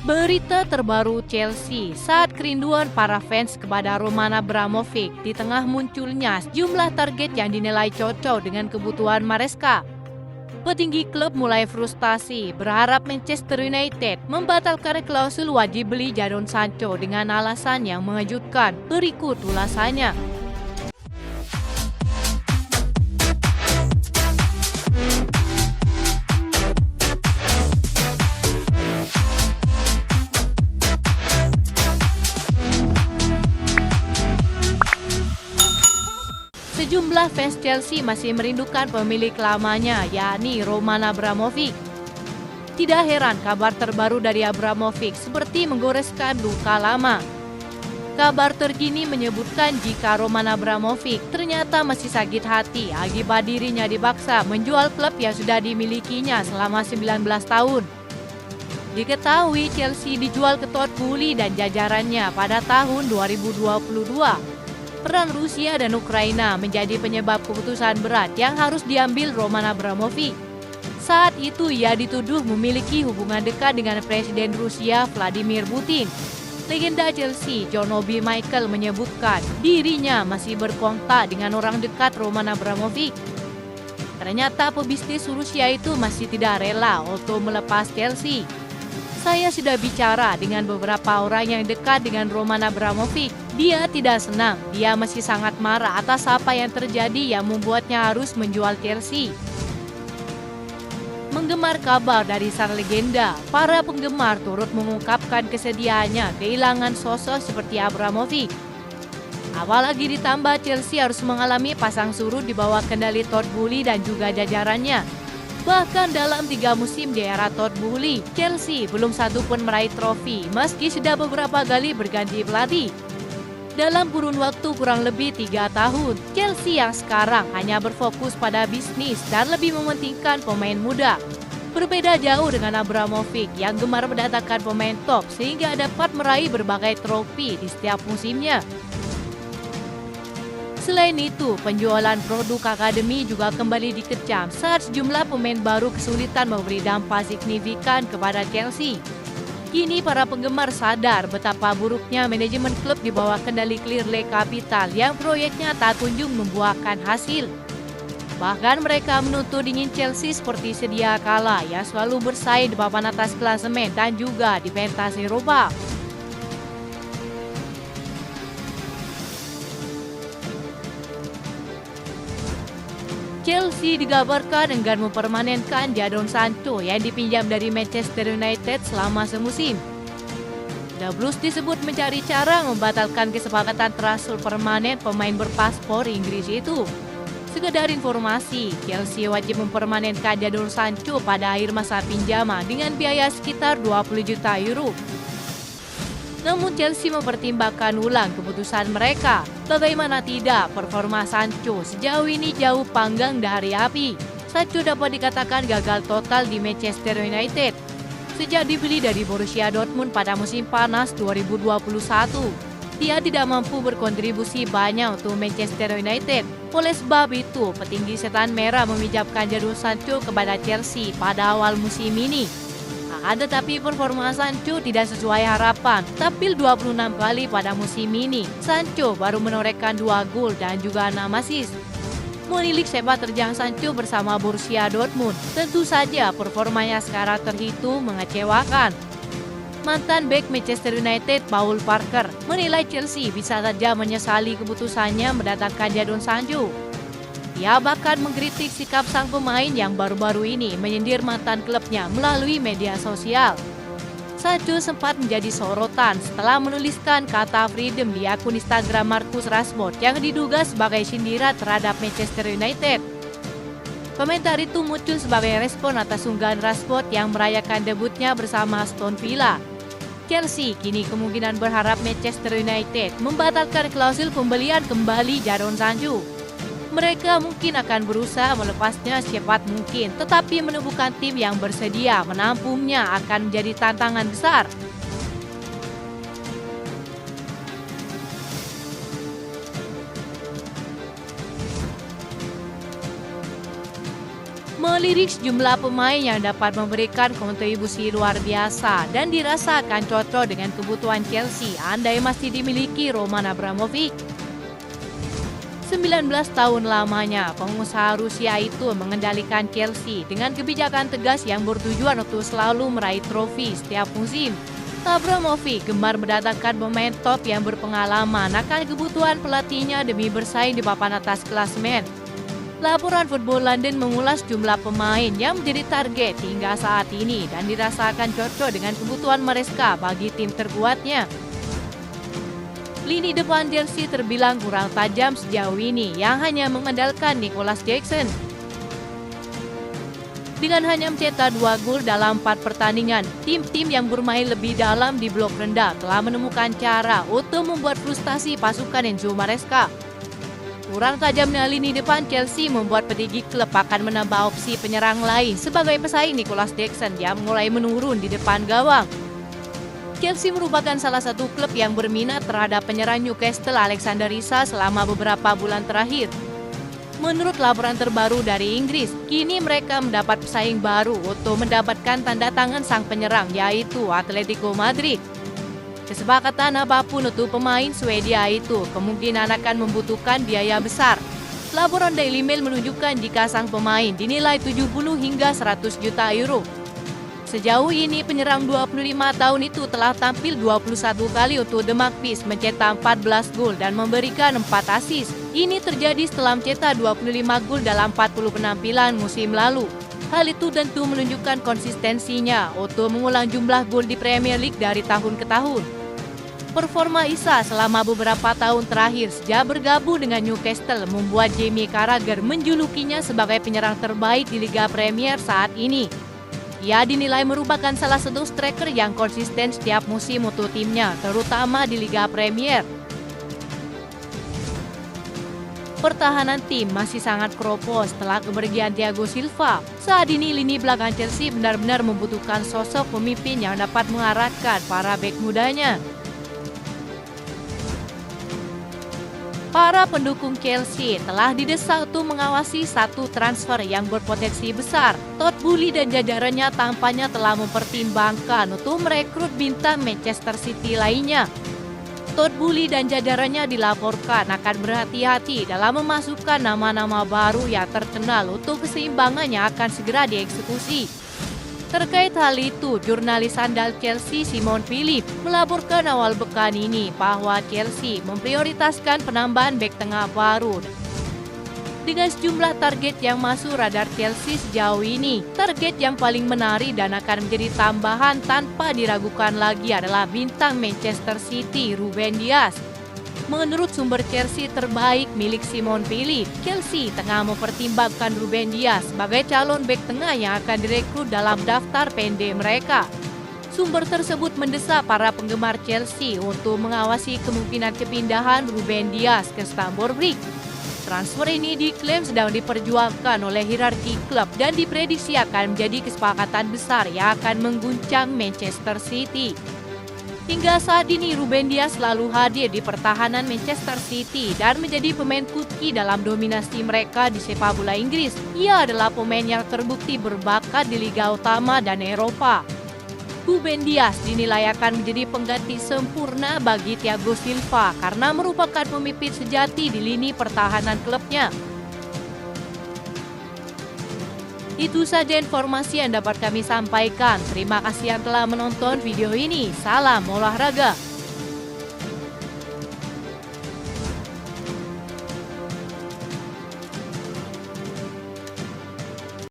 Berita terbaru Chelsea saat kerinduan para fans kepada Roman Abramovich di tengah munculnya sejumlah target yang dinilai cocok dengan kebutuhan Maresca. Petinggi klub mulai frustasi berharap Manchester United membatalkan klausul wajib beli Jadon Sancho dengan alasan yang mengejutkan. Berikut ulasannya. Sejumlah fans Chelsea masih merindukan pemilik lamanya, yakni Roman Abramovich. Tidak heran kabar terbaru dari Abramovich seperti menggoreskan luka lama. Kabar terkini menyebutkan jika Roman Abramovich ternyata masih sakit hati akibat dirinya dipaksa menjual klub yang sudah dimilikinya selama 19 tahun. Diketahui Chelsea dijual ke Todd Boehly dan jajarannya pada tahun 2022. Perang Rusia dan Ukraina menjadi penyebab keputusan berat yang harus diambil Roman Abramovich. Saat itu ia dituduh memiliki hubungan dekat dengan Presiden Rusia Vladimir Putin. Legenda Chelsea John Obi Mikel menyebutkan dirinya masih berkontak dengan orang dekat Roman Abramovich. Ternyata pebisnis Rusia itu masih tidak rela untuk melepas Chelsea. Saya sudah bicara dengan beberapa orang yang dekat dengan Roman Abramovich. Dia tidak senang, dia masih sangat marah atas apa yang terjadi yang membuatnya harus menjual Chelsea. Menggemar kabar dari sang legenda, para penggemar turut mengungkapkan kesedihannya kehilangan sosok seperti Abramovich. Apalagi ditambah Chelsea harus mengalami pasang surut di bawah kendali Todd Boehly dan juga jajarannya. Bahkan dalam 3 musim di era Todd Boehly, Chelsea belum satu pun meraih trofi meski sudah beberapa kali berganti pelatih. Dalam kurun waktu kurang lebih 3 tahun, Chelsea yang sekarang hanya berfokus pada bisnis dan lebih mementingkan pemain muda. Berbeda jauh dengan Abramovich yang gemar mendatangkan pemain top sehingga dapat meraih berbagai trofi di setiap musimnya. Selain itu, penjualan produk akademi juga kembali dikecam saat sejumlah pemain baru kesulitan memberi dampak signifikan kepada Chelsea. Kini para penggemar sadar betapa buruknya manajemen klub di bawah kendali Clearlake Capital yang proyeknya tak kunjung membuahkan hasil. Bahkan mereka menuntut ingin Chelsea seperti sedia kala yang selalu bersaing di papan atas klasemen dan juga di pentas Eropa. Chelsea dikabarkan enggan mempermanenkan Jadon Sancho yang dipinjam dari Manchester United selama semusim. The Blues disebut mencari cara membatalkan kesepakatan transfer permanen pemain berpaspor Inggris itu. Sekedar informasi, Chelsea wajib mempermanenkan Jadon Sancho pada akhir masa pinjaman dengan biaya sekitar 20 juta euro. Namun Chelsea mempertimbangkan ulang keputusan mereka. Bagaimana tidak, performa Sancho sejauh ini jauh panggang dari api. Sancho dapat dikatakan gagal total di Manchester United. Sejak dibeli dari Borussia Dortmund pada musim panas 2021, dia tidak mampu berkontribusi banyak untuk Manchester United. Oleh sebab itu, petinggi setan merah meminjamkan Jadon Sancho kepada Chelsea pada awal musim ini. Akan tetapi performa Sancho tidak sesuai harapan. Tampil 26 kali pada musim ini, Sancho baru menorehkan 2 gol dan juga 6 assist. Menilik sepak terjang Sancho bersama Borussia Dortmund, tentu saja performanya sekarang terhitung mengecewakan. Mantan bek Manchester United Paul Parker menilai Chelsea bisa saja menyesali keputusannya mendatangkan Jadon Sancho. Ia bahkan mengkritik sikap sang pemain yang baru-baru ini menyindir mantan klubnya melalui media sosial. Sancho sempat menjadi sorotan setelah menuliskan kata freedom di akun Instagram Marcus Rashford yang diduga sebagai sindiran terhadap Manchester United. Komentar itu muncul sebagai respon atas unggahan Rashford yang merayakan debutnya bersama Aston Villa. Chelsea kini kemungkinan berharap Manchester United membatalkan klausul pembelian kembali Jadon Sancho. Mereka mungkin akan berusaha melepasnya secepat mungkin, tetapi menemukan tim yang bersedia menampungnya akan menjadi tantangan besar. Melirik sejumlah pemain yang dapat memberikan kontribusi luar biasa dan dirasakan cocok dengan kebutuhan Chelsea andai masih dimiliki Roman Abramovich. 19 tahun lamanya, pengusaha Rusia itu mengendalikan Chelsea dengan kebijakan tegas yang bertujuan untuk selalu meraih trofi setiap musim. Abramovich gemar mendatangkan pemain top yang berpengalaman akan kebutuhan pelatihnya demi bersaing di papan atas klasemen. Laporan Football London mengulas jumlah pemain yang menjadi target hingga saat ini dan dirasakan cocok dengan kebutuhan Maresca bagi tim terkuatnya. Lini depan Chelsea terbilang kurang tajam sejauh ini yang hanya mengandalkan Nicholas Jackson. Dengan hanya mencetak 2 gol dalam 4 pertandingan, tim-tim yang bermain lebih dalam di blok rendah telah menemukan cara untuk membuat frustasi pasukan Enzo Maresca. Kurang tajamnya lini depan Chelsea membuat petinggi klub akan menambah opsi penyerang lain sebagai pesaing Nicholas Jackson yang mulai menurun di depan gawang. Chelsea merupakan salah satu klub yang berminat terhadap penyerang Newcastle Alexander Isak selama beberapa bulan terakhir. Menurut laporan terbaru dari Inggris, kini mereka mendapat pesaing baru untuk mendapatkan tanda tangan sang penyerang yaitu Atletico Madrid. Kesepakatan apapun untuk pemain Swedia itu kemungkinan akan membutuhkan biaya besar. Laporan Daily Mail menunjukkan jika sang pemain dinilai 70 hingga 100 juta euro. Sejauh ini penyerang 25 tahun itu telah tampil 21 kali untuk The Magpies, mencetak 14 gol dan memberikan 4 assist. Ini terjadi setelah mencetak 25 gol dalam 40 penampilan musim lalu. Hal itu tentu menunjukkan konsistensinya untuk mengulang jumlah gol di Premier League dari tahun ke tahun. Performa Isak selama beberapa tahun terakhir sejak bergabung dengan Newcastle membuat Jamie Carragher menjulukinya sebagai penyerang terbaik di Liga Premier saat ini. Ia dinilai merupakan salah satu striker yang konsisten setiap musim untuk timnya, terutama di Liga Premier. Pertahanan tim masih sangat keropos setelah kepergian Thiago Silva. Saat ini lini belakang Chelsea benar-benar membutuhkan sosok pemimpin yang dapat mengarahkan para bek mudanya. Para pendukung Chelsea telah didesak untuk mengawasi satu transfer yang berpotensi besar. Todd Boehly dan jajarannya tampaknya telah mempertimbangkan untuk merekrut bintang Manchester City lainnya. Todd Boehly dan jajarannya dilaporkan akan berhati-hati dalam memasukkan nama-nama baru yang terkenal untuk keseimbangan yang akan segera dieksekusi. Terkait hal itu, jurnalis handal Chelsea Simon Philip melaporkan awal pekan ini bahwa Chelsea memprioritaskan penambahan bek tengah baru. Dengan sejumlah target yang masuk radar Chelsea sejauh ini, target yang paling menarik dan akan menjadi tambahan tanpa diragukan lagi adalah bintang Manchester City Ruben Dias. Menurut sumber Chelsea terbaik milik Simon Philip, Chelsea tengah mempertimbangkan Ruben Dias sebagai calon bek tengah yang akan direkrut dalam daftar pendek mereka. Sumber tersebut mendesak para penggemar Chelsea untuk mengawasi kemungkinan kepindahan Ruben Dias ke Stamford Bridge. Transfer ini diklaim sedang diperjuangkan oleh hierarki klub dan diprediksi akan menjadi kesepakatan besar yang akan mengguncang Manchester City. Hingga saat ini Ruben Dias selalu hadir di pertahanan Manchester City dan menjadi pemain kunci dalam dominasi mereka di sepak bola Inggris. Ia adalah pemain yang terbukti berbakat di Liga Utama dan Eropa. Ruben Dias dinilai akan menjadi pengganti sempurna bagi Thiago Silva karena merupakan pemimpin sejati di lini pertahanan klubnya. Itu saja informasi yang dapat kami sampaikan. Terima kasih yang telah menonton video ini. Salam olahraga.